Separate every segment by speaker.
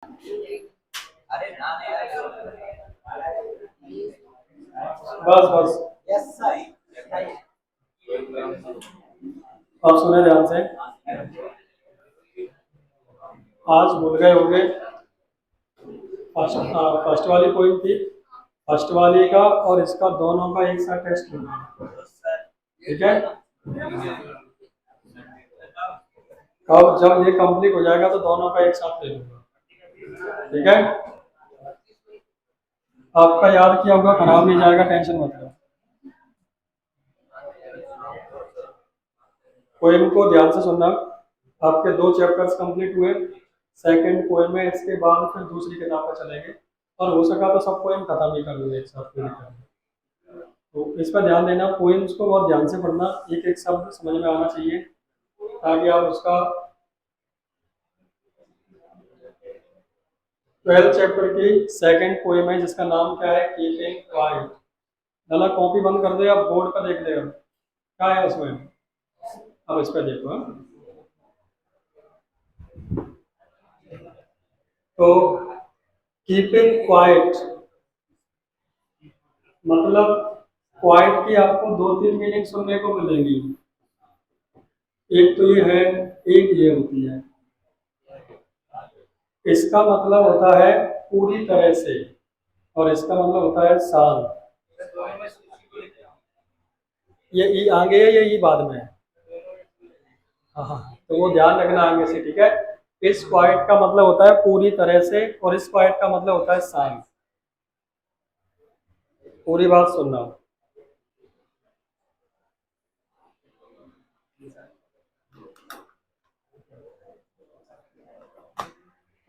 Speaker 1: बस बस। आप सुने ध्यान से। आज भूल गए होंगे। फर्स्ट वाली कोई थी। फर्स्ट वाली का और इसका दोनों का एक साथ टेस्ट लेना है। ठीक है। अब जब ये कंप्लीट हो जाएगा तो दोनों का एक साथ ले लूंगा। ठीक है। आपका याद किया होगा, खराब नहीं जाएगा, टेंशन मत लो। पोएम को ध्यान से सुनना। आपके 2 चैप्टर्स कंप्लीट हुए। सेकंड पोएम है, इसके बाद फिर दूसरी किताब पर चलेंगे। और हो सका तो सब पोएम खत्म ही कर लूंगे एक साथ पूरी तरह। तो इस पर ध्यान देना, पोएम्स को बहुत ध्यान से पढ़ना, एक एक शब्द समझ में आना चाहिए ताकि आप उसका 12 चैप्टर की सेकंड पोएम है जिसका नाम क्या है, कीपिंग क्वाइट। डाला कॉपी बंद कर दे, आप बोर्ड पर देख लेगा क्या है उसमें। अब इस पर देखो। तो कीपिंग क्वाइट मतलब क्वाइट की आपको 2-3 मीनिंग सुनने को मिलेंगी। एक तो ये है, एक ये होती है। इसका मतलब होता है पूरी तरह से, और इसका मतलब होता है साल। ये ई आगे है, ये ई बाद में है। हाँ हाँ, तो वो ध्यान रखना आगे से। ठीक है। इस क्वाइट का मतलब होता है पूरी तरह से, और इस क्वाइट का मतलब होता है साल। पूरी बात सुनना।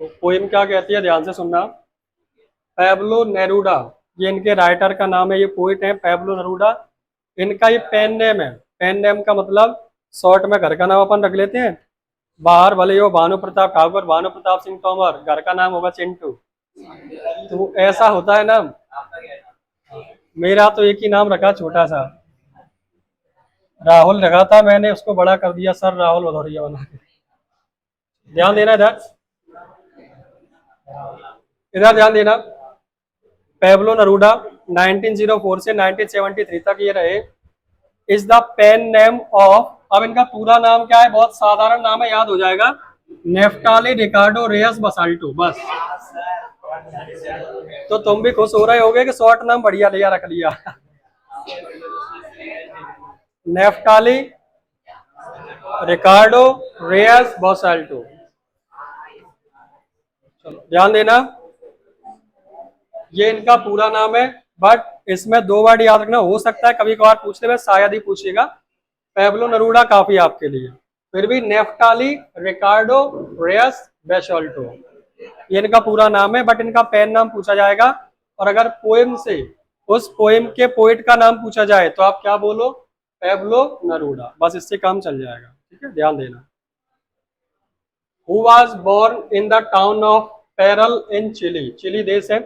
Speaker 1: तो पोएम क्या कहती है, ध्यान से सुनना। पैब्लो नेरूडा, ये इनके राइटर का नाम है, ये पोइट है पैब्लो नेरूडा। इनका ये पेन नेम है। पेन नेम का मतलब शॉर्ट में घर का नाम अपन रख लेते हैं। बाहर भले ही हो भानु प्रताप ठाकुर, भानु प्रताप सिंह तोमर, घर का नाम होगा चिंटू। तो ऐसा होता है ना। मेरा तो एक ही नाम रखा, छोटा सा राहुल रखा था, मैंने उसको बड़ा कर दिया सर राहुल भदौरिया बना के। ध्यान देना इधर, इधर ध्यान देना। पेब्लो नरूडा 1904 से 1973 तक ये रहे। Is the pen name of, अब इनका पूरा नाम क्या है, बहुत साधारण नाम है, याद हो जाएगा। नेफ्टाली रिकार्डो रेयस बसाल्टो, बस। तो तुम भी खुश हो रहे होगे कि शॉर्ट नाम बढ़िया लिया, रख लिया। नेफ्टाली रिकार्डो रेयस बसाल्टो। चलो ध्यान देना, ये इनका पूरा नाम है। बट इसमें 2 वर्ड याद रखना, हो सकता है कभी कभार पूछने में, शायद ही पूछेगा। पेब्लो नरूडा काफी आपके लिए। फिर भी नेफ्टाली रिकार्डो रेयस बेसाल्टो, ये इनका पूरा नाम है, बट इनका पेन नाम पूछा जाएगा। और अगर पोएम से उस पोएम के पोइट का नाम पूछा जाए तो आप क्या बोलो, पेब्लो नरूडा, बस इससे काम चल जाएगा। ठीक है, ध्यान देना। Who was born in the town of Parral in chilli, chilli देश है,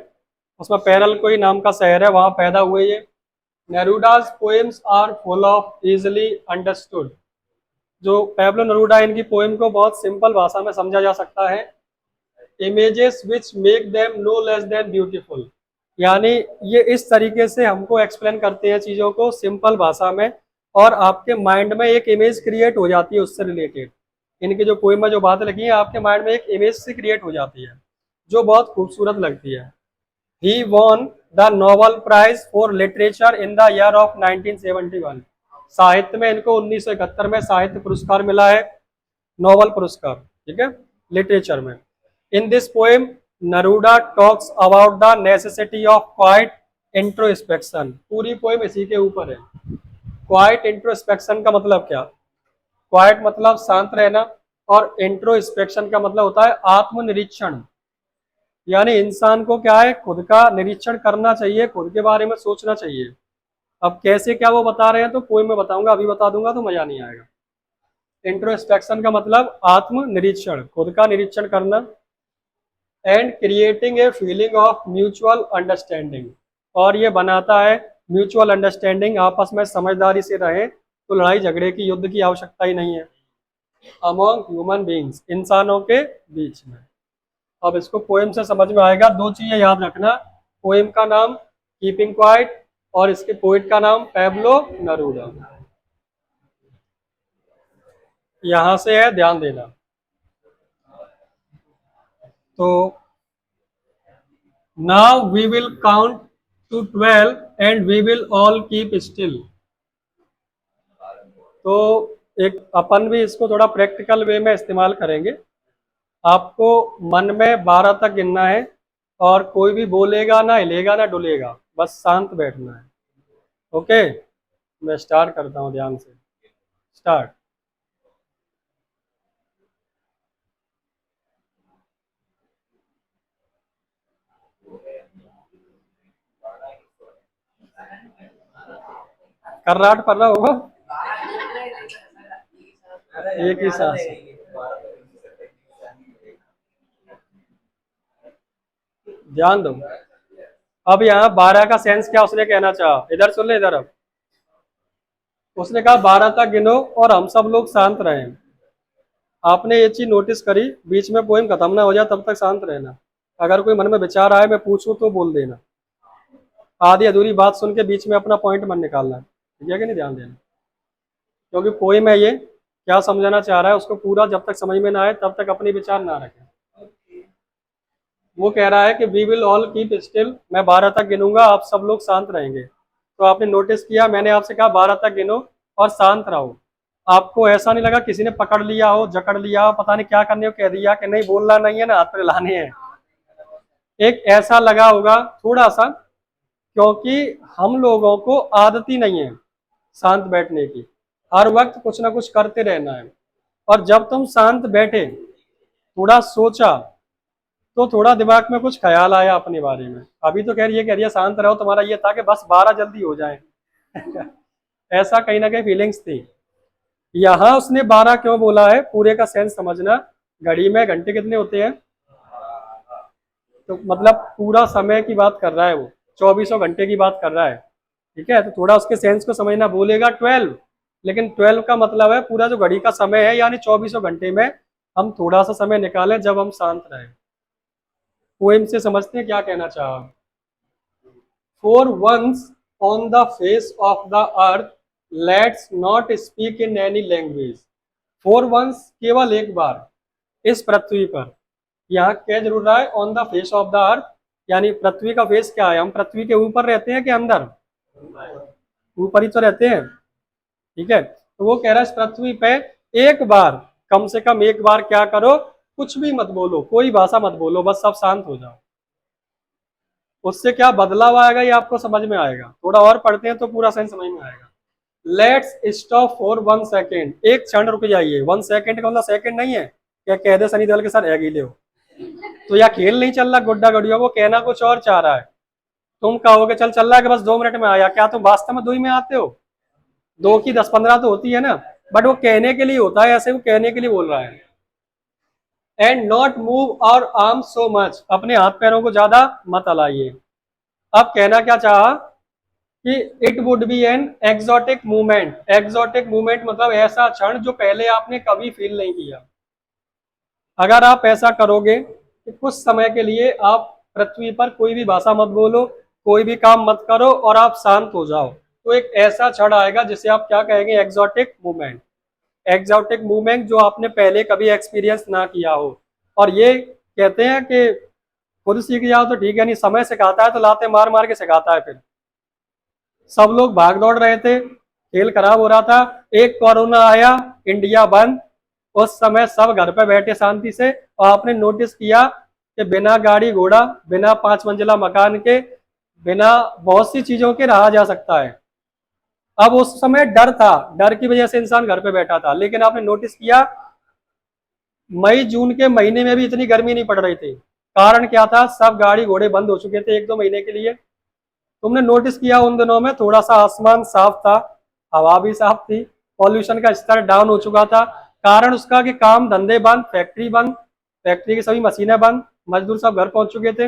Speaker 1: उसमें पेरल कोई नाम का शहर है, वहां पैदा हुए ये। Neruda's poems are full of easily understood, जो पेब्लो नरूडा, इनकी पोएम को बहुत सिंपल भाषा में समझा जा सकता है। Images which make them no less than beautiful, यानी ये इस तरीके से हमको एक्सप्लेन करते हैं चीज़ों को सिंपल भाषा में, और आपके माइंड में एक इमेज क्रिएट हो जाती है उससे रिलेटेड। इनकी जो पोएम में जो बातें लगी हैं, आपके माइंड में एक इमेज से क्रिएट हो जाती है जो बहुत खूबसूरत लगती है। He won the Nobel prize for literature in the year of 1971, साहित्य में इनको 1971 में साहित्य पुरस्कार मिला है, नोबेल पुरस्कार। ठीक है, लिटरेचर में। In this poem Neruda talks about the necessity of quiet introspection, पूरी पोएम इसी के ऊपर है। क्वाइट इंट्रोस्पेक्शन का मतलब क्या, क्वाइट मतलब शांत रहना, और इंट्रोस्पेक्शन का मतलब होता है आत्मनिरीक्षण, यानी इंसान को क्या है, खुद का निरीक्षण करना चाहिए, खुद के बारे में सोचना चाहिए। अब कैसे क्या वो बता रहे हैं तो पोएम में बताऊंगा, अभी बता दूंगा तो मजा नहीं आएगा। इंट्रोस्पेक्शन का मतलब आत्म निरीक्षण, खुद का निरीक्षण करना। And creating a feeling of mutual understanding, और ये बनाता है म्यूचुअल अंडरस्टैंडिंग, आपस में समझदारी से रहे तो लड़ाई झगड़े की, युद्ध की आवश्यकता ही नहीं है। अमॉन्ग ह्यूमन बींग्स, इंसानों के बीच में। अब इसको पोएम से समझ में आएगा। दो चीजें याद रखना, पोएम का नाम कीपिंग क्वाइट और इसके पोइट का नाम पैब्लो नरूडा। यहां से है, ध्यान देना। तो now we will count to 12 and we will all keep still. तो एक अपन भी इसको थोड़ा प्रैक्टिकल वे में इस्तेमाल करेंगे। आपको मन में 12 तक गिनना है और कोई भी बोलेगा ना, हिलेगा ना, डुलेगा, बस शांत बैठना है। ओके, मैं स्टार्ट करता हूँ, ध्यान से स्टार्ट। कर्राट पड़ रहा होगा, एक ही सांस। ध्यान दो। अब यहाँ 12 का सेंस क्या उसने कहना चाहा, इधर सुन ले, इधर। अब उसने कहा 12 तक गिनो और हम सब लोग शांत रहें। आपने ये चीज नोटिस करी, बीच में पोएम खत्म ना हो जाए तब तक शांत रहना। अगर कोई मन में विचार आए, मैं पूछूं तो बोल देना। आधी अधूरी बात सुन के बीच में अपना पॉइंट मन निकालना है, ठीक है कि नहीं? ध्यान देना, क्योंकि पोएम है ये, क्या समझाना चाह रहा है उसको पूरा जब तक समझ में ना आए तब तक अपने विचार ना रखें। वो कह रहा है कि we will all keep still, मैं 12 तक गिनूंगा, आप सब लोग शांत रहेंगे। तो आपने नोटिस किया, मैंने आपसे कहा 12 तक गिनो और शांत रहो। आपको ऐसा नहीं लगा किसी ने पकड़ लिया हो, जकड़ लिया हो, पता नहीं क्या करने को कह दिया कि नहीं बोलना नहीं है ना, हाथ पे लाने हैं। एक ऐसा लगा होगा थोड़ा सा, क्योंकि हम लोगों को आदत ही नहीं है शांत बैठने की, हर वक्त कुछ ना कुछ करते रहना है। और जब तुम शांत बैठे, थोड़ा सोचा, तो थोड़ा दिमाग में कुछ ख्याल आया अपने बारे में। अभी तो कह रही है शांत रहो, तुम्हारा ये था कि बस 12 जल्दी हो जाए। ऐसा कहीं ना कहीं फीलिंग्स थी। यहाँ उसने 12 क्यों बोला है, पूरे का सेंस समझना। घड़ी में घंटे कितने होते हैं? तो मतलब पूरा समय की बात कर रहा है वो, 24 घंटे की बात कर रहा है, ठीक है? तो थोड़ा उसके सेंस को समझना। बोलेगा 12, लेकिन 12 का मतलब है पूरा जो घड़ी का समय है, यानी 24 घंटे में हम थोड़ा सा समय निकालें जब हम शांत रहें। पोएम से समझते हैं क्या कहना चाहा। For once on the face of the earth let's not speak in any language. For once, केवल एक बार, इस पृथ्वी पर। यहाँ क्या जरूर रहा है, on the face of the अर्थ, यानी पृथ्वी का फेस क्या है? हम पृथ्वी के ऊपर रहते हैं कि अंदर? ऊपर ही तो रहते हैं, ठीक है? तो वो कह रहा है इस पृथ्वी पे एक बार, कम से कम एक बार क्या करो, कुछ भी मत बोलो, कोई भाषा मत बोलो, बस सब शांत हो जाओ। उससे क्या बदलाव आएगा ये आपको समझ में आएगा। थोड़ा और पढ़ते हैं तो पूरा सेंस समझ में आएगा। लेट्स स्टॉप फॉर 1 सेकेंड, एक क्षण रुक जाइए। 1 सेकेंड का मतलब सेकेंड नहीं है, क्या कह दे सनी देओल के साथ एगी ले हो तो या खेल नहीं चल रहा गुड्डा गड़िया, वो कहना कुछ और चाह रहा है। तुम कहोगे चल चल रहा है कि बस 2 मिनट में आया, क्या तुम वास्तव में 2 ही में आते हो? 2 की 10-15 तो होती है ना, बट वो कहने के लिए होता है, ऐसे वो कहने के लिए बोल रहा है। एंड नॉट मूव और आर्म सो मच, अपने हाथ पैरों को ज्यादा मत हलाइए। अब कहना क्या चाहा कि it would be an exotic movement. Exotic movement मतलब ऐसा क्षण जो पहले आपने कभी फील नहीं किया। अगर आप ऐसा करोगे कि कुछ समय के लिए आप पृथ्वी पर कोई भी भाषा मत बोलो, कोई भी काम मत करो और आप शांत हो जाओ, तो एक ऐसा क्षण आएगा जिसे आप क्या कहेंगे? Exotic movement. एक्सोटिक मूवमेंट जो आपने पहले कभी एक्सपीरियंस ना किया हो। और ये कहते हैं कि खुद सीख जाओ तो ठीक है, नहीं समय सिखाता है तो लाते मार मार के सिखाता है। फिर सब लोग भाग दौड़ रहे थे, खेल खराब हो रहा था, एक कोरोना आया, इंडिया बंद। उस समय सब घर पे बैठे शांति से, और आपने नोटिस किया कि बिना गाड़ी घोड़ा, बिना 5 मंजिला मकान के, बिना बहुत सी चीजों के रहा जा सकता है। अब उस समय डर था, डर की वजह से इंसान घर पे बैठा था। लेकिन आपने नोटिस किया मई जून के महीने में भी इतनी गर्मी नहीं पड़ रही थी। कारण क्या था? सब गाड़ी घोड़े बंद हो चुके थे 1-2 महीने के लिए। तुमने नोटिस किया उन दिनों में थोड़ा सा आसमान साफ था, हवा भी साफ थी, पॉल्यूशन का स्तर डाउन हो चुका था। कारण उसका कि काम धंधे बंद, फैक्ट्री बंद, फैक्ट्री की सभी मशीनें बंद, मजदूर सब घर पहुंच चुके थे,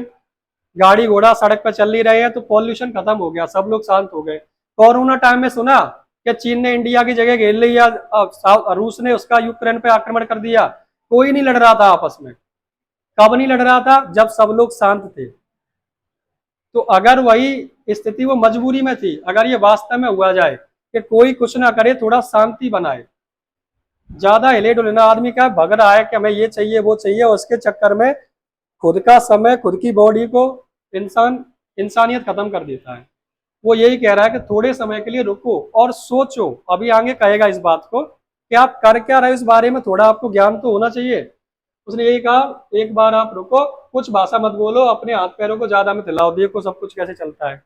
Speaker 1: गाड़ी घोड़ा सड़क पर चल नहीं रहे हैं, तो पॉल्यूशन खत्म हो गया, सब लोग शांत हो गए। कोरोना टाइम में सुना कि चीन ने इंडिया की जगह घेर ली, या रूस ने उसका यूक्रेन पे आक्रमण कर दिया, कोई नहीं लड़ रहा था आपस में। कब नहीं लड़ रहा था? जब सब लोग शांत थे। तो अगर वही स्थिति वो मजबूरी में थी, अगर ये वास्तव में हुआ जाए कि कोई कुछ ना करे, थोड़ा शांति बनाए, ज्यादा हिले डुलना, आदमी क्या भग रहा है कि हमें ये चाहिए वो चाहिए, उसके चक्कर में खुद का समय, खुद की बॉडी को इंसानियत खत्म कर देता है। वो यही कह रहा है कि थोड़े समय के लिए रुको और सोचो, अभी आगे कहेगा इस बात को कि आप कर क्या रहे हो, इस बारे में थोड़ा आपको ज्ञान तो होना चाहिए। उसने यही कहा, एक बार आप रुको, कुछ भाषा मत बोलो, अपने हाथ पैरों को ज्यादा मत हिलाओ, देखो सब कुछ कैसे चलता है।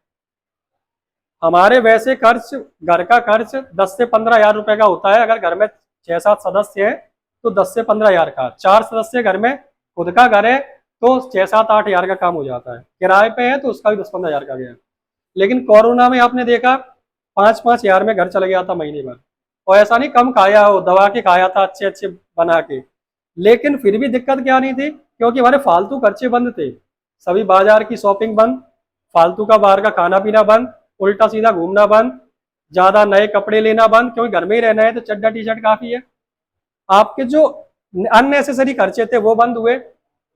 Speaker 1: हमारे वैसे खर्च, घर का खर्च 10 से 15 हजार रुपए का होता है। अगर घर में 6-7 सदस्य हैं तो 10 से 15 हजार का। 4 सदस्य घर में, खुद का घर है तो 6-7-8 हजार का काम हो जाता है। किराए पे है तो उसका भी 10-15 हजार का गया। लेकिन कोरोना में आपने देखा 5-5 हजार में घर चला गया था महीने भर। और ऐसा नहीं कम खाया हो, दबा के खाया था अच्छे अच्छे बना के, लेकिन फिर भी दिक्कत क्या नहीं थी, क्योंकि हमारे फालतू खर्चे बंद थे। सभी बाजार की शॉपिंग बंद, फालतू का बाहर का खाना पीना बंद, उल्टा सीधा घूमना बंद, ज्यादा नए कपड़े लेना बंद, क्योंकि घर में ही रहना है तो चड्डा टी शर्ट काफी है। आपके जो अननेसेसरी खर्चे थे वो बंद हुए,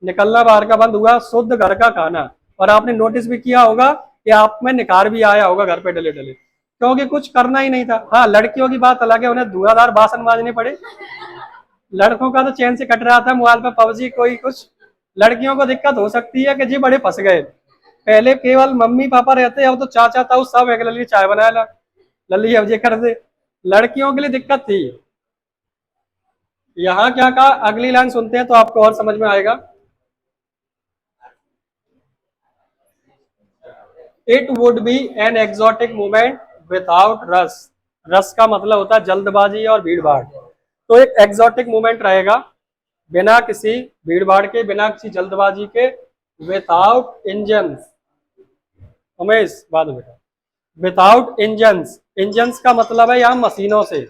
Speaker 1: निकलना बाहर का बंद हुआ, शुद्ध घर का खाना। और आपने नोटिस भी किया होगा कि आप में निखार भी आया होगा घर पे डले डले, क्योंकि कुछ करना ही नहीं था। हाँ, लड़कियों की बात अलग है, उन्हें धुआंधार बासन मांजने पड़े। लड़कों का तो चैन से कट रहा था मोबाइल पर पबजी कोई कुछ। लड़कियों को दिक्कत हो सकती है कि जी बड़े फंस गए। पहले केवल मम्मी पापा रहते, अब तो चाचा ताऊ सब एक लल्ली चाय बना ला, लल्ली अब ये कर दे। लड़कियों के लिए दिक्कत थी। यहाँ क्या कहा, अगली लाइन सुनते हैं तो आपको और समझ में आएगा। It would be an exotic movement without rush. Rush का मतलब होता है जल्दबाजी और भीड़ भाड़। तो एक एक्सोटिक मूवमेंट रहेगा बिना किसी भीड़ भाड़ के, बिना किसी जल्दबाजी के, विदाउट इंजन। उमेश बाद में, विदाउट इंजन्स। इंजन्स का मतलब है यहाँ मशीनों से,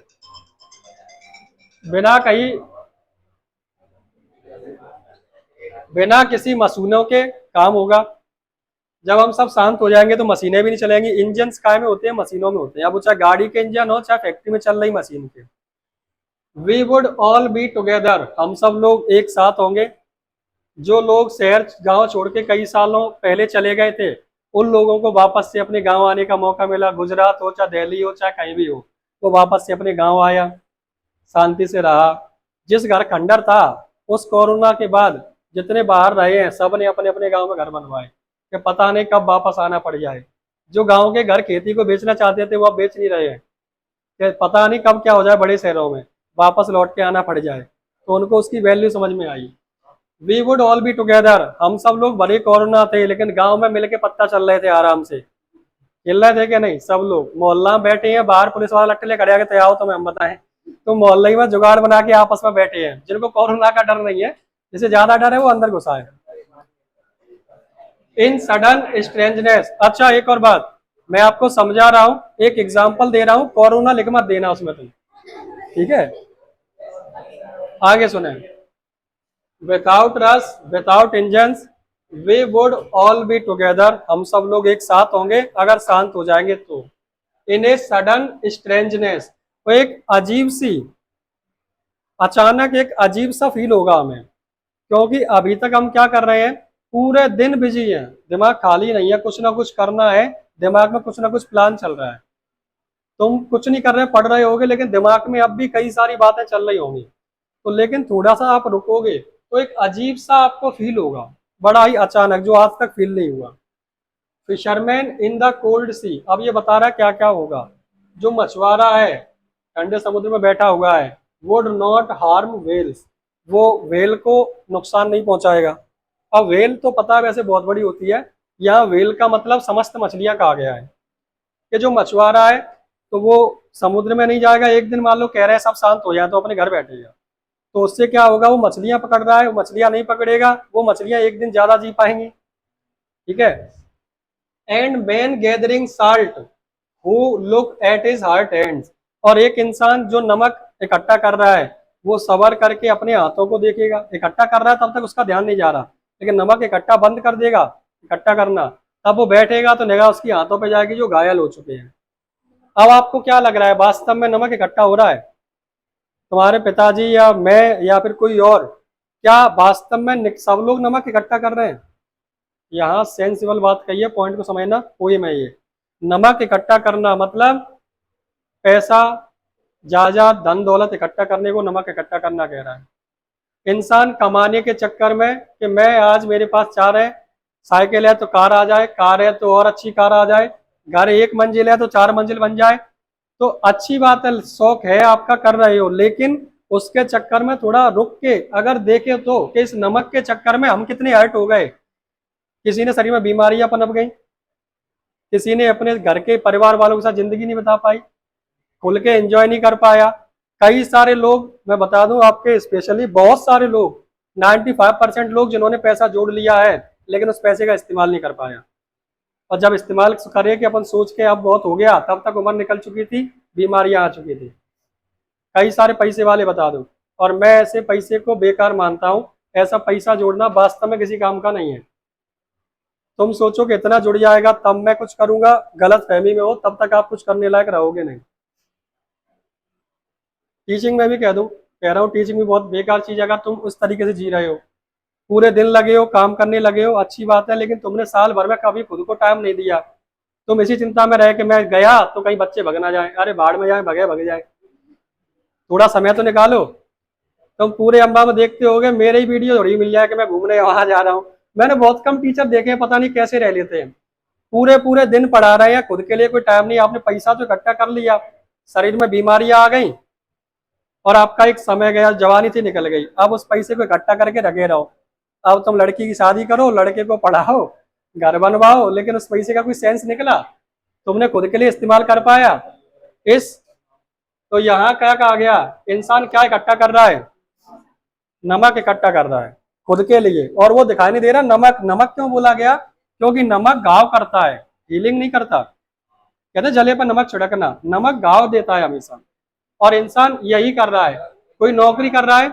Speaker 1: बिना कहीं, बिना किसी मशीनों के काम होगा। जब हम सब शांत हो जाएंगे तो मशीनें भी नहीं चलेंगी। इंजन्स काय में होते हैं? मशीनों में होते हैं। अब वो चाहे गाड़ी के इंजन हो, चाहे फैक्ट्री में चल रही मशीन के। We would all be together. हम सब लोग एक साथ होंगे। जो लोग शहर गांव छोड़ के कई सालों पहले चले गए थे, उन लोगों को वापस से अपने गांव आने का मौका मिला। गुजरात हो, चाहे दिल्ली हो, चाहे कहीं भी हो, वो वापस से अपने गांव आया, शांति से रहा। जिस घर खंडर था, उस कोरोना के बाद जितने बाहर रहे हैं, सब ने अपने अपने गांव में घर बनवाए कि पता नहीं कब वापस आना पड़ जाए। जो गांव के घर खेती को बेचना चाहते थे वो अब बेच नहीं रहे हैं कि पता नहीं कब क्या हो जाए, बड़े शहरों में वापस लौट के आना पड़ जाए। तो उनको उसकी वैल्यू समझ में आई। We would all be together. हम सब लोग भले कोरोना थे लेकिन गांव में मिलके पत्ता चल रहे थे, आराम से खेल रहे थे कि नहीं। सब लोग मोहल्ला में बैठे हैं, बाहर पुलिस वाला लट्टे ले खड़े आके तैयार हो तो हम बताएं, तो मोहल्ले में जुगाड़ बना के आपस में बैठे हैं। जिनको कोरोना का डर नहीं है, जिसे ज्यादा डर है वो अंदर घुसा है। इन सडन स्ट्रेंजनेस। अच्छा, एक और बात मैं आपको समझा रहा हूं, एक एग्जांपल दे रहा हूं, कोरोना लिख मत देना उसमें तुम, ठीक है? आगे सुने। Without rush, without engines, we would all be together. हम सब लोग एक साथ होंगे अगर शांत हो जाएंगे तो। इन ए सडन स्ट्रेंजनेस। वो एक अजीब सी, अचानक एक अजीब सा फील होगा हमें, क्योंकि अभी तक हम क्या कर रहे हैं, पूरे दिन बिजी हैं, दिमाग खाली नहीं है, कुछ ना कुछ करना है, दिमाग में कुछ ना कुछ प्लान चल रहा है। तुम कुछ नहीं कर रहे, पढ़ रहे होगे, लेकिन दिमाग में अब भी कई सारी बातें चल रही होंगी। तो लेकिन थोड़ा सा आप रुकोगे तो एक अजीब सा आपको फील होगा, बड़ा ही अचानक, जो आज तक फील नहीं हुआ। फिशरमैन इन द कोल्ड सी। अब ये बता रहा है क्या क्या होगा। जो मछुआरा है, ठंडे समुद्र में बैठा हुआ है, वुड नॉट हार्म वेल्स। वो वेल को नुकसान नहीं पहुंचाएगा। अब वेल तो पता है वैसे बहुत बड़ी होती है, यहाँ वेल का मतलब समस्त मछलियां कहा गया है। कि जो मछुआरा है तो वो समुद्र में नहीं जाएगा। एक दिन मान लो कह रहे हैं सब शांत हो जाए तो अपने घर बैठेगा, तो उससे क्या होगा, वो मछलियां पकड़ रहा है, वो मछलियां नहीं पकड़ेगा, वो मछलियां एक दिन ज्यादा जी पाएंगी, ठीक है? And man gathering salt who look at his heart hands. और एक इंसान जो नमक इकट्ठा कर रहा है, वो सबर करके अपने हाथों को देखेगा। इकट्ठा कर रहा है तब तक उसका ध्यान नहीं जा रहा, लेकिन नमक इकट्ठा बंद कर देगा इकट्ठा करना, तब वो बैठेगा तो निगाह उसकी हाथों पे जाएगी जो घायल हो चुके हैं। अब आपको क्या लग रहा है, वास्तव में नमक इकट्ठा हो रहा है? तुम्हारे पिताजी या मैं या फिर कोई और, क्या वास्तव में सब लोग नमक इकट्ठा कर रहे हैं? यहाँ सेंसिबल बात कही है, पॉइंट को समझना। कोई में ये नमक इकट्ठा करना मतलब पैसा, जायदाद, धन दौलत इकट्ठा करने को नमक इकट्ठा करना कह रहा है। इंसान कमाने के चक्कर में कि मैं आज मेरे पास 4 है, साइकिल है तो कार आ जाए, कार है तो और अच्छी कार आ जाए, घर 1 मंजिल है तो 4 मंजिल बन जाए, तो अच्छी बात है, शौक है आपका, कर रहे हो, लेकिन उसके चक्कर में थोड़ा रुक के अगर देखे तो कि इस नमक के चक्कर में हम कितने हर्ट हो गए। किसी ने शरीर में बीमारियां पनप गई, किसी ने अपने घर के परिवार वालों के साथ जिंदगी नहीं बिता पाई, खुल के एंजॉय नहीं कर पाया। कई सारे लोग, मैं बता दूं आपके, स्पेशली बहुत सारे लोग, 95% लोग जिन्होंने पैसा जोड़ लिया है लेकिन उस पैसे का इस्तेमाल नहीं कर पाया। और जब इस्तेमाल करे कि अपन सोच के अब बहुत हो गया, तब तक उम्र निकल चुकी थी, बीमारियां आ चुकी थी। कई सारे पैसे वाले बता दूं, और मैं ऐसे पैसे को बेकार मानता हूं। ऐसा पैसा जोड़ना वास्तव में किसी काम का नहीं है। तुम सोचो कि इतना जुड़ जाएगा तब मैं कुछ करूंगा, गलत फहमी में हो, तब तक आप कुछ करने लायक रहोगे नहीं। टीचिंग में भी कह रहा हूँ, टीचिंग भी बहुत बेकार चीज है अगर तुम उस तरीके से जी रहे हो। पूरे दिन लगे हो, काम करने लगे हो, अच्छी बात है, लेकिन तुमने साल भर में कभी खुद को टाइम नहीं दिया। तुम इसी चिंता में रहे कि मैं गया तो कहीं बच्चे भग ना जाए, अरे बाढ़ में जाए, भगे भगे जाए। थोड़ा समय तो निकालो। तुम पूरे अम्बा में देखते होगे, मेरे ही वीडियो थोड़ी मिल जाए कि मैं घूमने वहां जा रहा हूँ। मैंने बहुत कम टीचर देखे हैं, पता नहीं कैसे रह लेते हैं, पूरे पूरे दिन पढ़ा रहे हैं, खुद के लिए कोई टाइम नहीं। आपने पैसा तो इकट्ठा कर लिया, शरीर में बीमारियां आ गई और आपका एक समय गया, जवानी थी निकल गई। अब उस पैसे को इकट्ठा करके रखे रहो। अब तुम लड़की की शादी करो, लड़के को पढ़ाओ, घर बनवाओ, लेकिन उस पैसे का कोई सेंस निकला? तुमने खुद के लिए इस्तेमाल कर पाया? इस तो यहाँ क्या कहा गया, इंसान क्या इकट्ठा कर रहा है? नमक इकट्ठा कर रहा है खुद के लिए, और वो दिखाई नहीं दे रहा। नमक नमक क्यों बोला गया? क्योंकि नमक घाव करता है, हीलिंग नहीं करता। कहते जले पर नमक छिड़कना, नमक घाव देता है हमेशा। और इंसान यही कर रहा है। कोई नौकरी कर रहा है,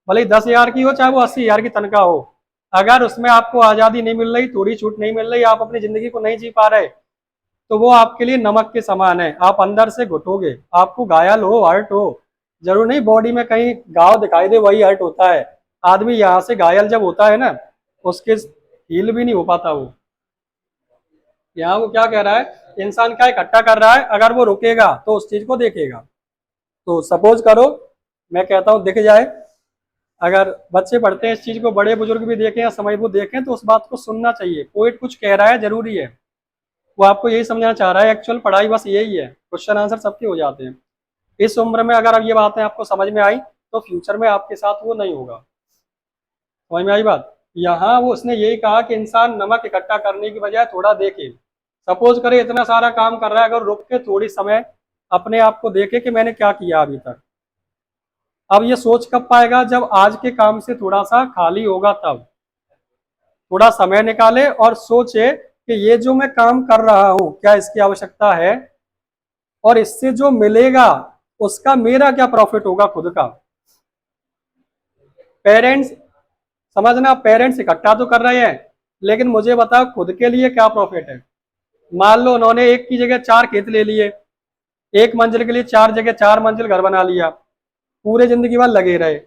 Speaker 1: भले ही 10,000 की हो, चाहे वो 80,000 की तनख्वाह हो, अगर उसमें आपको आजादी नहीं मिल रही, थोड़ी छूट नहीं मिल रही, आप अपनी जिंदगी को नहीं जी पा रहे, तो वो आपके लिए नमक के समान है। आप अंदर से घुटोगे, आपको घायल हो, हर्ट हो, जरूर नहीं बॉडी में कहीं घाव दिखाई दे वही हर्ट होता है। आदमी यहाँ से घायल जब होता है ना, उसके हील भी नहीं हो पाता। वो यहाँ वो क्या कह रहा है, इंसान क्या इकट्ठा कर रहा है, अगर वो रुकेगा तो उस चीज को देखेगा। तो सपोज करो, मैं कहता हूँ दिख जाए, अगर बच्चे पढ़ते हैं इस चीज को, बड़े बुजुर्ग भी देखें या समय वो देखें, तो उस बात को सुनना चाहिए। पोइट कुछ कह रहा है, जरूरी है, वो आपको यही समझाना चाह रहा है। एक्चुअल पढ़ाई बस यही है, क्वेश्चन आंसर सबके हो जाते हैं। इस उम्र में अगर अब ये बातें आपको समझ में आई, तो फ्यूचर में आपके साथ वो नहीं होगा। समझ में आई बात? यहाँ वो उसने यही कहा कि इंसान नमक इकट्ठा करने की बजाय थोड़ा देखे। सपोज करे इतना सारा काम कर रहा है, अगर रुक के थोड़ी समय अपने आप को देखे कि मैंने क्या किया अभी तक। अब ये सोच कब पाएगा? जब आज के काम से थोड़ा सा खाली होगा, तब थोड़ा समय निकाले और सोचे कि ये जो मैं काम कर रहा हूं, क्या इसकी आवश्यकता है, और इससे जो मिलेगा उसका मेरा क्या प्रॉफिट होगा खुद का। पेरेंट्स, समझना, पेरेंट्स इकट्ठा तो कर रहे हैं, लेकिन मुझे बताओ खुद के लिए क्या प्रॉफिट है। मान लो उन्होंने एक की जगह 4 खेत ले लिए, 1 मंजिल के लिए 4 जगह 4 मंजिल घर बना लिया, पूरे जिंदगी भर लगे रहे,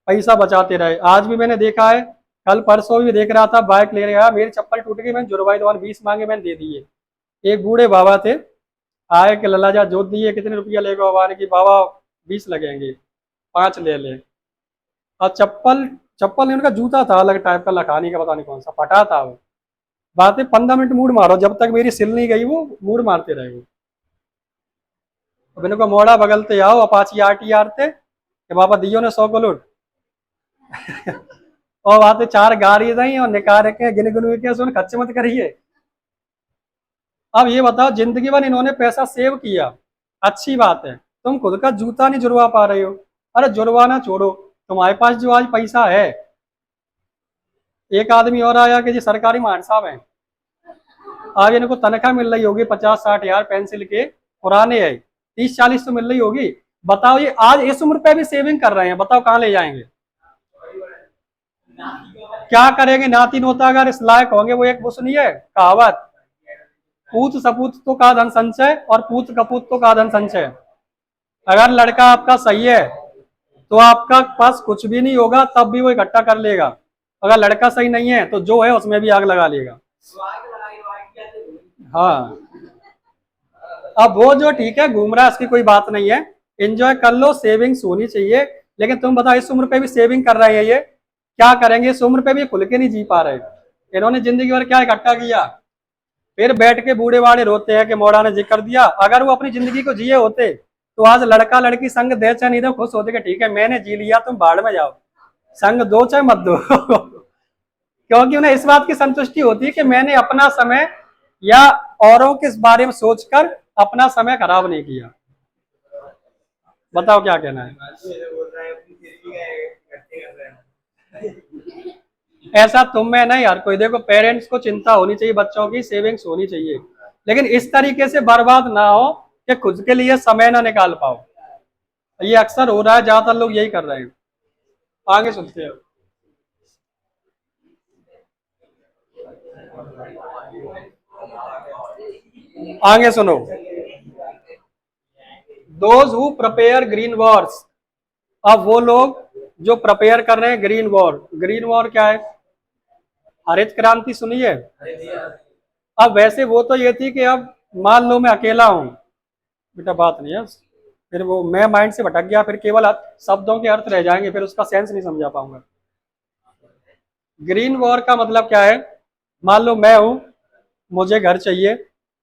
Speaker 1: पैसा बचाते रहे। आज भी मैंने देखा है, कल परसों भी देख रहा था, बाइक ले रहा, मेरी चप्पल टूट गई, मैंने जुड़वाई, दो 20 मांगे, मैंने दे दिए। एक बूढ़े बाबा थे, आए कि लल्ला जा जोत दिए, कितने रुपया लेगा बाबा ने? कि बाबा 20 लगेंगे, 5 ले ले। और चप्पल चप्पल नहीं, उनका जूता था अलग टाइप का, लखानी का, पता नहीं कौन सा, फटा था वो। बात है 15 मिनट मूड मारो, जब तक मेरी सिल नहीं गई वो मूड मारते रहे वो। अब इनको मोड़ा बगलते आओ, अपाची RTR थे कि बाबा दियो ने 100 को लुट और बातें 4 गाड़ी रही और निकाल के गिन गिन के सुन, खर्च मत करिए। अब ये बताओ, जिंदगी भर इन्होंने पैसा सेव किया, अच्छी बात है, तुम खुद का जूता नहीं जुड़वा पा रहे हो। अरे जुड़वाना छोड़ो, तुम्हारे पास जो आज पैसा है। एक आदमी और आया कि जी सरकारी मान साहब है, आज इनको तनख्वाह मिल रही होगी 50-60 हजार पेंसिल के, पुराने है, 30-40 तो मिल रही होगी। बताओ ये आज इस उम्र पे भी सेविंग कर रहे हैं, बताओ कहाँ ले जाएंगे? क्या करेंगे? नाती नोता अगर इस लायक होंगे, वो एक वो सुनिए कहावत, पूत सपूत तो का धन संचय और पूत कपूत तो का धन संचय। अगर लड़का आपका सही है तो आपका पास कुछ भी नहीं होगा तब भी वो इकट्ठा कर लेगा। अगर लड़का सही नहीं है तो जो है उसमें भी आग लगा लेगा। हाँ, अब वो जो ठीक है घूम रहा है उसकी कोई बात नहीं है, एंजॉय कर लो, सेविंग्स होनी चाहिए। लेकिन तुम बताओ इस उम्र पे भी सेविंग कर रहे हैं ये, क्या करेंगे इस उम्र पे भी, खुल के नहीं जी पा रहे। इन्होंने जिंदगी भर क्या इकट्ठा किया, फिर बैठ के बूढ़े बाड़े रोते हैं कि मौला ने जिक्र दिया। अगर वो अपनी जिंदगी को जिए होते तो आज लड़का लड़की संग दे चाहे नहीं दे खुश होते कि ठीक है मैंने जी लिया, तुम बाढ़ में जाओ, संग दो चाहे मत दो। क्योंकि उन्हें इस बात की संतुष्टि होती है कि मैंने अपना समय या औरों के बारे में सोचकर अपना समय खराब नहीं किया। बताओ क्या कहना है। ऐसा तुम में नहीं यार कोई, देखो पेरेंट्स को चिंता होनी चाहिए, बच्चों की सेविंग्स होनी चाहिए, लेकिन इस तरीके से बर्बाद ना हो कि खुद के लिए समय ना निकाल पाओ। ये अक्सर हो रहा है, ज्यादातर लोग यही कर रहे हैं। आगे सुनते हैं। आगे सुनो। Those who prepare green Wars, अब वो लोग जो प्रिपेयर कर रहे हैं ग्रीन वॉर। ग्रीन वॉर क्या है, हरित क्रांति सुनी है। अब वैसे वो तो ये थी कि अब मान लो मैं अकेला हूं, बेटा बात नहीं है, फिर वो मैं माइंड से भटक गया, फिर केवल शब्दों के अर्थ रह जाएंगे, फिर उसका सेंस नहीं समझा पाऊंगा। ग्रीन वॉर का मतलब क्या है, मान लो मैं हूं, मुझे घर चाहिए,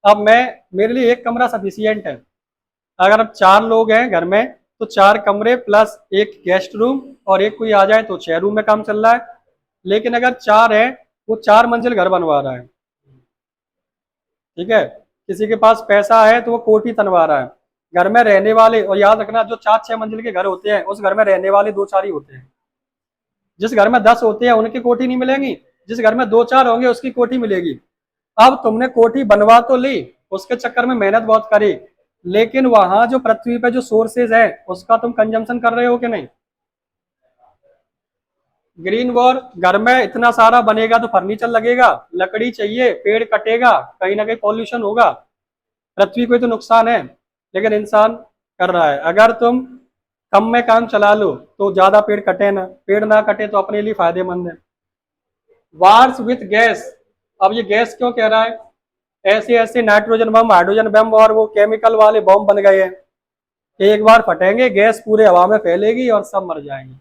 Speaker 1: अब मैं, मेरे लिए एक कमरा सफिशियंट है। अगर अब 4 लोग हैं घर में तो 4 कमरे प्लस एक गेस्ट रूम, और एक कोई आ जाए तो 6 रूम में काम चल रहा है। लेकिन अगर 4 है, वो 4 मंजिल घर बनवा रहा है, ठीक है। किसी के पास पैसा है तो वो कोठी तनवा रहा है। घर में रहने वाले, और याद रखना जो 4-6 मंजिल के घर होते हैं उस घर में रहने वाले 2-4 ही होते हैं। जिस घर में 10 होते हैं उनकी कोठी नहीं मिलेगी, जिस घर में 2-4 होंगे उसकी कोठी मिलेगी। अब तुमने कोठी बनवा तो ली, उसके चक्कर में मेहनत बहुत करी, लेकिन वहां जो पृथ्वी पे जो सोर्सेज है उसका तुम कंजम्पशन कर रहे हो कि नहीं। ग्रीन वॉर, घर में इतना सारा बनेगा तो फर्नीचर लगेगा, लकड़ी चाहिए, पेड़ कटेगा, कहीं ना कहीं पॉल्यूशन होगा, पृथ्वी को तो नुकसान है, लेकिन इंसान कर रहा है। अगर तुम कम में काम चला लो तो ज्यादा पेड़ कटे ना, पेड़ ना कटे तो अपने लिए फायदेमंद है। वार्स विथ गैस, अब ये गैस क्यों कह रहा है, ऐसे ऐसे नाइट्रोजन बम, हाइड्रोजन बम और वो केमिकल वाले बम बन गए हैं, एक बार फटेंगे गैस पूरे हवा में फैलेगी और सब मर जाएंगे।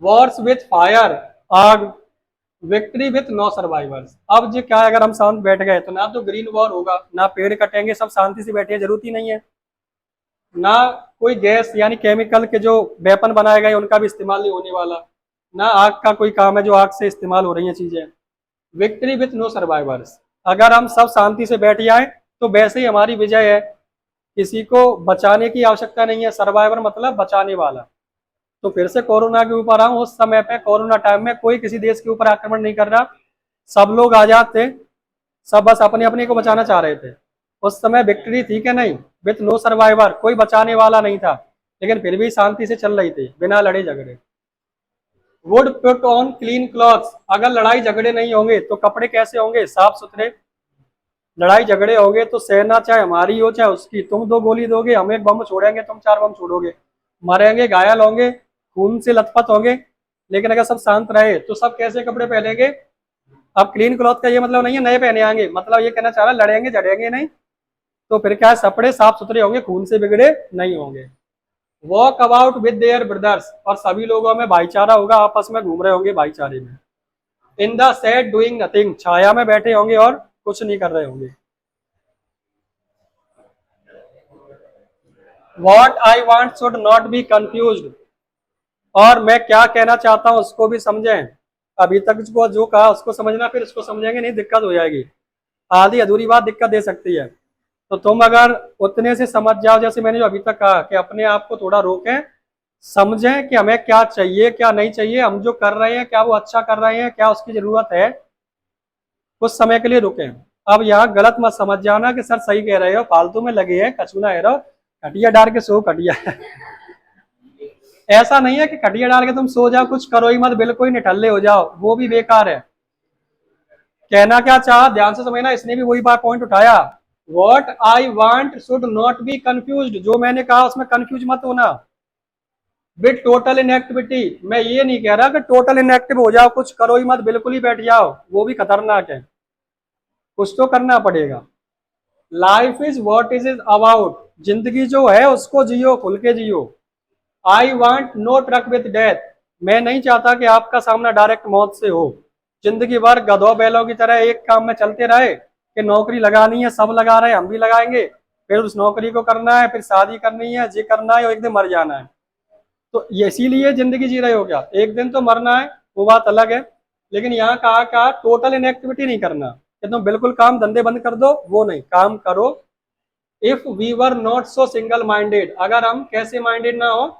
Speaker 1: वॉर्स विथ फायर, आग, विक्ट्री विथ नो सर्वाइवर्स। अब जो क्या है, अगर हम शांत बैठ गए तो ना तो ग्रीन वॉर होगा, ना पेड़ कटेंगे, सब शांति से बैठे, जरूरत ही नहीं है, ना कोई गैस यानी केमिकल के जो वेपन बनाए गए उनका भी इस्तेमाल नहीं होने वाला, ना आग का कोई काम है जो आग से इस्तेमाल हो रही है चीजें। विक्ट्री विथ नो सर्वाइवर्स, अगर हम सब शांति से बैठ जाए तो वैसे ही हमारी विजय है, किसी को बचाने की आवश्यकता नहीं है। सर्वाइवर मतलब बचाने वाला। तो फिर से कोरोना के ऊपर आऊं, उस समय पे कोरोना टाइम में कोई किसी देश के ऊपर आक्रमण नहीं कर रहा, सब लोग आजाद थे, सब बस अपने अपने को बचाना चाह रहे थे। उस समय विक्ट्री थी कि नहीं, विथ नो सर्वाइवर, कोई बचाने वाला नहीं था, लेकिन फिर भी शांति से चल रही थी बिना लड़े झगड़े। Would put on clean clothes, अगर लड़ाई झगड़े नहीं होंगे तो कपड़े कैसे होंगे, साफ सुथरे। लड़ाई झगड़े होंगे तो सेना चाहे हमारी हो चाहे उसकी, तुम 2 गोली दोगे, हम 1 बम छोड़ेंगे, तुम 4 बम छोड़ोगे, मरेंगे, घायल होंगे, खून से लथपथ होंगे। लेकिन अगर सब शांत रहे तो सब कैसे कपड़े पहनेंगे। अब क्लीन क्लॉथ का ये मतलब नहीं है नए पहने आएंगे, मतलब ये कहना चाह रहा है लड़ेंगे झड़ेंगे नहीं, तो फिर क्या है, कपड़े साफ सुथरे होंगे, खून से बिगड़े नहीं होंगे। Walk about with their brothers, और सभी लोगों में भाईचारा होगा, आपस में घूम रहे होंगे भाईचारे में। In the shade doing nothing, छाया में बैठे होंगे और कुछ नहीं कर रहे होंगे। What I want should not be confuse, और मैं क्या कहना चाहता हूं उसको भी समझें। अभी तक जो कहा उसको समझना, फिर इसको समझेंगे नहीं दिक्कत हो जाएगी, आधी अधूरी बात दिक्कत दे सकती है। तो तुम अगर उतने से समझ जाओ, जैसे मैंने जो अभी तक कहा कि अपने आप को थोड़ा रोकें, समझें कि हमें क्या चाहिए क्या नहीं चाहिए, हम जो कर रहे हैं क्या वो अच्छा कर रहे हैं, क्या उसकी जरूरत है, कुछ समय के लिए रुकें। अब यहाँ गलत मत समझ जाना कि सर सही कह रहे हो, फालतू में लगे हैं, कछू ना रहो, खटिया डाल के सो खटिया। ऐसा नहीं है कि खटिया डाल के तुम सो जाओ, कुछ करो ही मत, बिल्कुल ही निठल्ले हो जाओ, वो भी बेकार है। कहना क्या चाहा ध्यान से समझना, इसने भी वही बात पॉइंट उठाया। What I want should not B confused, जो मैंने कहा उसमें कंफ्यूज मत होना। विद टोटल इनएक्टिविटी, मैं ये नहीं कह रहा कि टोटल इनएक्टिव हो जाओ, कुछ करो ही मत, बिल्कुल ही बैठ जाओ, वो भी खतरनाक है, कुछ तो करना पड़ेगा। Life is what is about, जिंदगी जो है उसको जियो, खुल के जियो। I want no truck with death, मैं नहीं चाहता कि आपका सामना डायरेक्ट मौत से हो। जिंदगी भर गधों बैलों की तरह एक काम में चलते रहे कि नौकरी लगानी है, सब लगा रहे हैं, हम भी लगाएंगे, फिर उस नौकरी को करना है, फिर शादी करनी है, जी करना है, और एक दिन मर जाना है। तो इसीलिए जिंदगी जी रहे हो क्या? एक दिन तो मरना है, वो बात अलग है, लेकिन यहाँ कहा टोटल इनएक्टिविटी नहीं करना कि तुम बिल्कुल काम धंधे बंद कर दो, वो नहीं, काम करो। If we were not so single minded, अगर हम कैसे माइंडेड ना हो,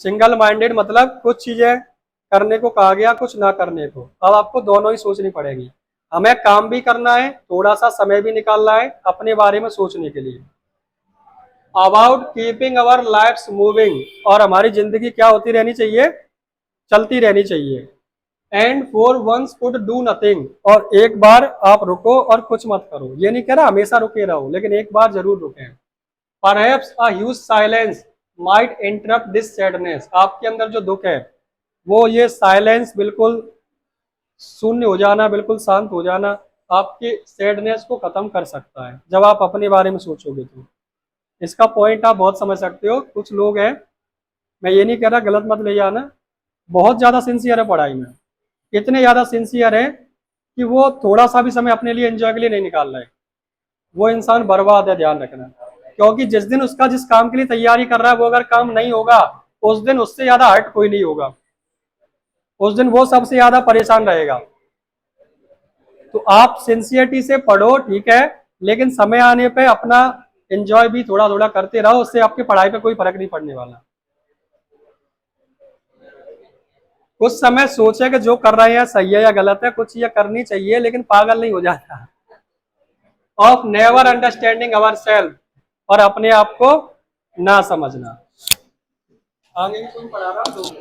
Speaker 1: सिंगल माइंडेड मतलब कुछ चीजें करने को कहा गया, कुछ ना करने को, अब आपको दोनों ही सोचनी पड़ेगी। हमें काम भी करना है, थोड़ा सा समय भी निकालना है अपने बारे में सोचने के लिए। About keeping our lives moving, और हमारी जिंदगी क्या होती रहनी चाहिए? चलती रहनी चाहिए। And for once could do nothing, और एक बार आप रुको और कुछ मत करो, ये नहीं कह रहा हमेशा रुके रहो, लेकिन एक बार जरूर रुके। Perhaps a huge silence might interrupt this sadness, आपके अंदर जो दुख है, वो ये साइलेंस, बिल्कुल शून्य हो जाना, बिल्कुल शांत हो जाना, आपके सैडनेस को खत्म कर सकता है जब आप अपने बारे में सोचोगे तो। इसका पॉइंट आप बहुत समझ सकते हो। कुछ लोग हैं, मैं ये नहीं कह रहा, गलत मत ले जाना, बहुत ज़्यादा सिंसियर है पढ़ाई में, इतने ज़्यादा सिंसियर है कि वो थोड़ा सा भी समय अपने लिए एंजॉय के लिए नहीं निकाल रहे, वो इंसान बर्बाद है, ध्यान रखना। क्योंकि जिस दिन उसका जिस काम के लिए तैयारी कर रहा है वो अगर काम नहीं होगा, उस दिन उससे ज़्यादा हर्ट कोई नहीं होगा, उस दिन वो सबसे ज़्यादा परेशान रहेगा। तो आप सिंसियरिटी से पढ़ो, ठीक है, लेकिन समय आने पे अपना एंजॉय भी थोड़ा थोड़ा करते रहो, उससे आपकी पढ़ाई पे कोई फर्क नहीं पड़ने वाला। कुछ समय सोचे कि जो कर रहे हैं सही है या गलत है, कुछ ये करनी चाहिए, लेकिन पागल नहीं हो जाता। Of never understanding our self, और अपने आप को ना समझना। आगे भी कोई पढ़ा रहा हूँ।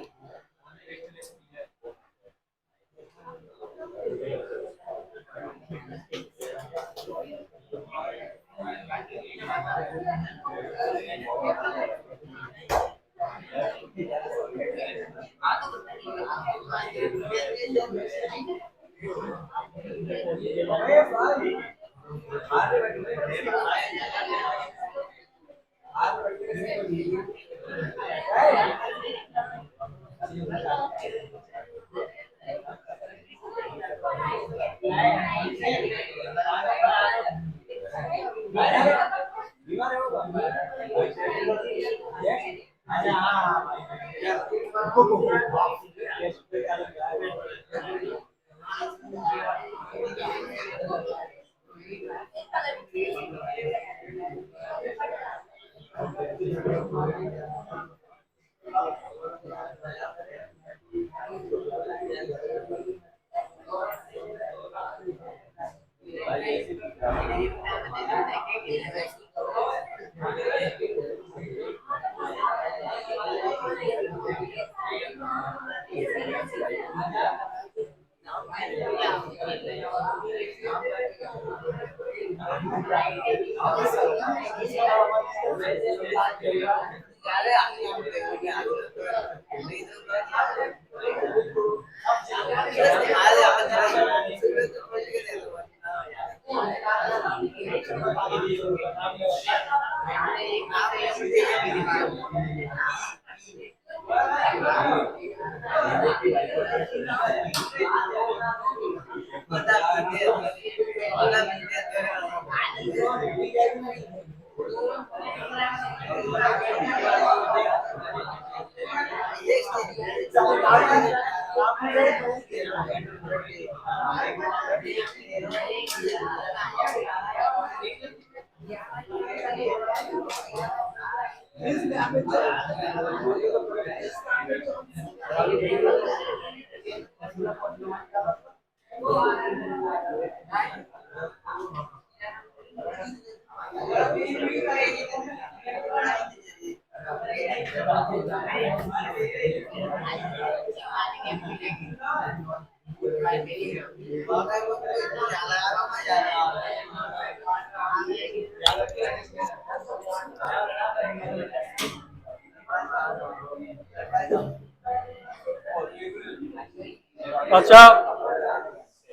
Speaker 1: अच्छा,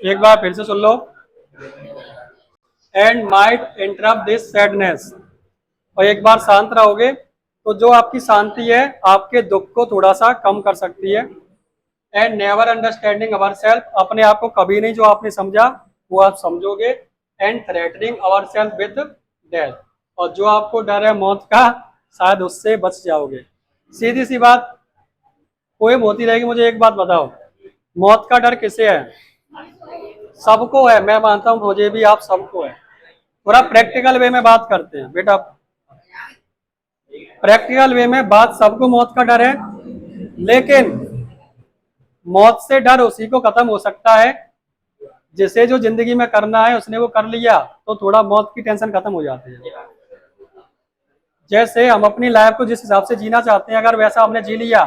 Speaker 1: एक बार फिर से सुन लो। And might interrupt this sadness, और एक बार शांत रहोगे तो जो आपकी शांति है आपके दुख को थोड़ा सा कम कर सकती है। And never understanding our self, अपने आप को कभी नहीं जो आपने समझा वो आप समझोगे। And threatening our self with death, और जो आपको डर है मौत का शायद उससे बच जाओगे। सीधी सी बात पोएम होती रहेगी। मुझे एक बात बताओ, मौत का डर किसे है? सबको है, मैं मानता हूं मुझे भी, आप सबको है। पूरा प्रैक्टिकल वे में बात करते हैं बेटा, प्रैक्टिकल वे में बात, सबको मौत का डर है। लेकिन मौत से डर उसी को खत्म हो सकता है जिसे जो जिंदगी में करना है उसने वो कर लिया, तो थोड़ा मौत की टेंशन खत्म हो जाती है। जैसे हम अपनी लाइफ को जिस हिसाब से जीना चाहते हैं अगर वैसा हमने जी लिया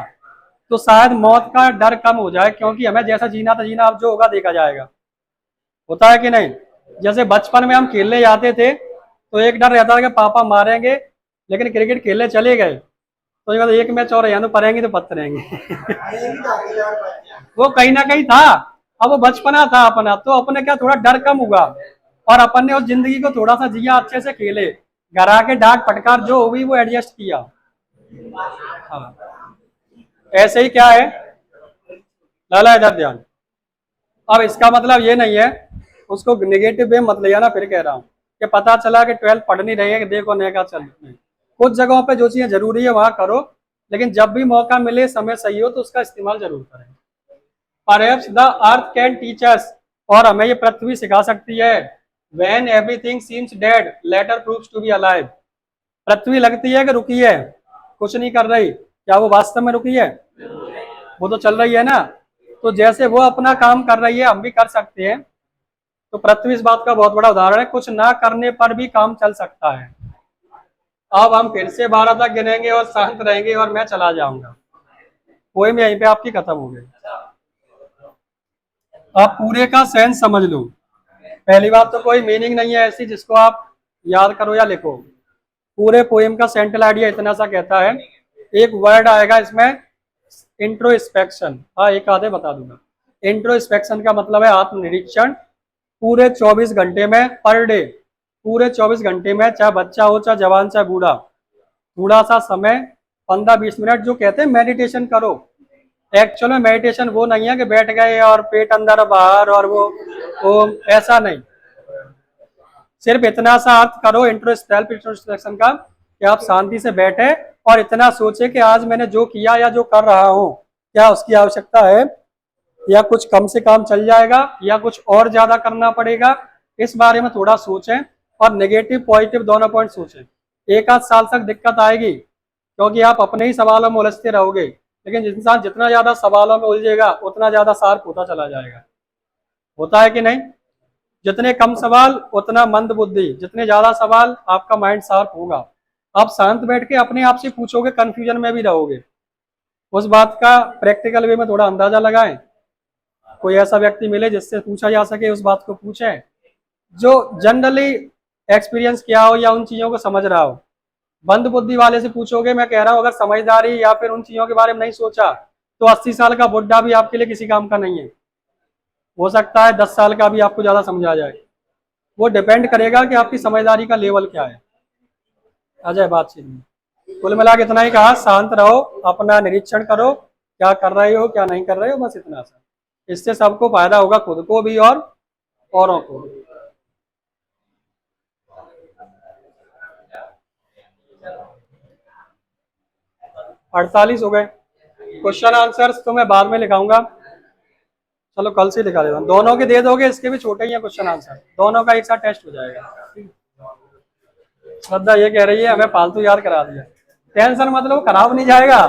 Speaker 1: तो शायद मौत का डर कम हो जाए, क्योंकि हमें जैसा जीना था जीना, अब जो होगा देखा जाएगा। होता है कि नहीं? जैसे बचपन में हम खेलने जाते थे तो एक डर रहता था कि पापा मारेंगे, लेकिन क्रिकेट खेलने चले गए तो ये एक मैच और यहाँ पड़ेंगे तो पत्थरेंगे वो कहीं ना कहीं था। अब वो बचपना था अपना, तो अपने क्या थोड़ा डर कम हुआ और अपन ने उस जिंदगी को थोड़ा सा जिया, अच्छे से खेले, घर आके डांट फटकार जो हुई वो एडजस्ट किया। हाँ, ऐसे ही क्या है लाला, इधर ध्यान। अब इसका मतलब ये नहीं है उसको नेगेटिव वे मत ले आना। फिर कह रहा हूँ कि पता चला कि 12 पढ़ नहीं रही है कि देखो नया चल रही है। कुछ जगहों पे जो चीजें जरूरी है वहां करो, लेकिन जब भी मौका मिले, समय सही हो तो उसका इस्तेमाल जरूर करें। Perhaps the earth can teach us, और हमें ये पृथ्वी सिखा सकती है। When everything seems dead, later proves to be alive। पृथ्वी लगती है कि रुकी है, कुछ नहीं कर रही, क्या वो वास्तव में रुकी है? वो तो चल रही है ना। तो जैसे वो अपना काम कर रही है हम भी कर सकते हैं। तो पृथ्वी इस बात का बहुत बड़ा उदाहरण है, कुछ ना करने पर भी काम चल सकता है। अब हम फिर से 12 तक गिनेंगे और शांत रहेंगे और मैं चला जाऊंगा। पोएम यहीं पे आपकी खत्म हो गई। आप पूरे का सेंस समझ लो। पहली बात तो कोई मीनिंग नहीं है ऐसी जिसको आप याद करो या लिखो। पूरे पोएम का सेंट्रल आइडिया इतना सा कहता है, एक वर्ड आएगा इसमें इंट्रोस्पेक्शन। हाँ, एक आधे बता दूंगा। इंट्रोस्पेक्शन का मतलब है आत्मनिरीक्षण। पूरे 24 घंटे में, पर डे, पूरे 24 घंटे में, चाहे बच्चा हो चाहे जवान चाहे बूढ़ा, थोड़ा सा समय 15-20 मिनट जो कहते हैं मेडिटेशन करो। एक्चुअल में मेडिटेशन वो नहीं है कि बैठ गए और पेट अंदर और बाहर और वो ऐसा नहीं। सिर्फ इतना सा अर्थ करो सेल्फ इंट्रोस्पेक्शन का कि आप शांति से बैठे और इतना सोचे कि आज मैंने जो किया या जो कर रहा हूं क्या उसकी आवश्यकता है, या कुछ कम से कम चल जाएगा, या कुछ और ज्यादा करना पड़ेगा। इस बारे में थोड़ा सोचें और नेगेटिव पॉजिटिव दोनों पॉइंट सोचें। एक आध साल तक दिक्कत आएगी क्योंकि आप अपने ही सवालों में उलझते रहोगे, लेकिन इंसान जितना ज्यादा सवालों में उलझेगा उतना ज्यादा शार्प होता चला जाएगा। होता है कि नहीं? जितने कम सवाल उतना मंद बुद्धि, जितने ज्यादा सवाल आपका माइंड शार्प होगा। आप शांत बैठ के अपने आप से पूछोगे, कंफ्यूजन में भी रहोगे। उस बात का प्रैक्टिकल वे में थोड़ा अंदाजा लगाएं। कोई ऐसा व्यक्ति मिले जिससे पूछा जा सके, उस बात को पूछें जो जनरली एक्सपीरियंस किया हो या उन चीजों को समझ रहा हो। बंद बुद्धि वाले से पूछोगे, मैं कह रहा हूं, अगर समझदारी या फिर उन चीजों के बारे में नहीं सोचा तो 80 साल का बुढ़ा भी आपके लिए किसी काम का नहीं है। हो सकता है 10 साल का भी आपको ज्यादा समझ आ जाए। वो डिपेंड करेगा कि आपकी समझदारी का लेवल क्या है। आ जाए बातचीत में। कुल मिला के इतना ही कहा, शांत रहो, अपना निरीक्षण करो, क्या कर रहे हो क्या नहीं कर रहे हो, बस इतना सा। इससे सबको फायदा होगा, खुद को भी और औरों को भी। 48 हो गए। क्वेश्चन आंसर्स तो मैं बाद में लिखाऊंगा, चलो कल से लिखा देता हूँ। दोनों के दे दोगे, इसके भी छोटे ही हैं क्वेश्चन आंसर, दोनों का एक साथ टेस्ट हो जाएगा। श्रद्धा ये कह रही है हमें फालतू याद करा दिया। टेंशन मतलब खराब नहीं जाएगा,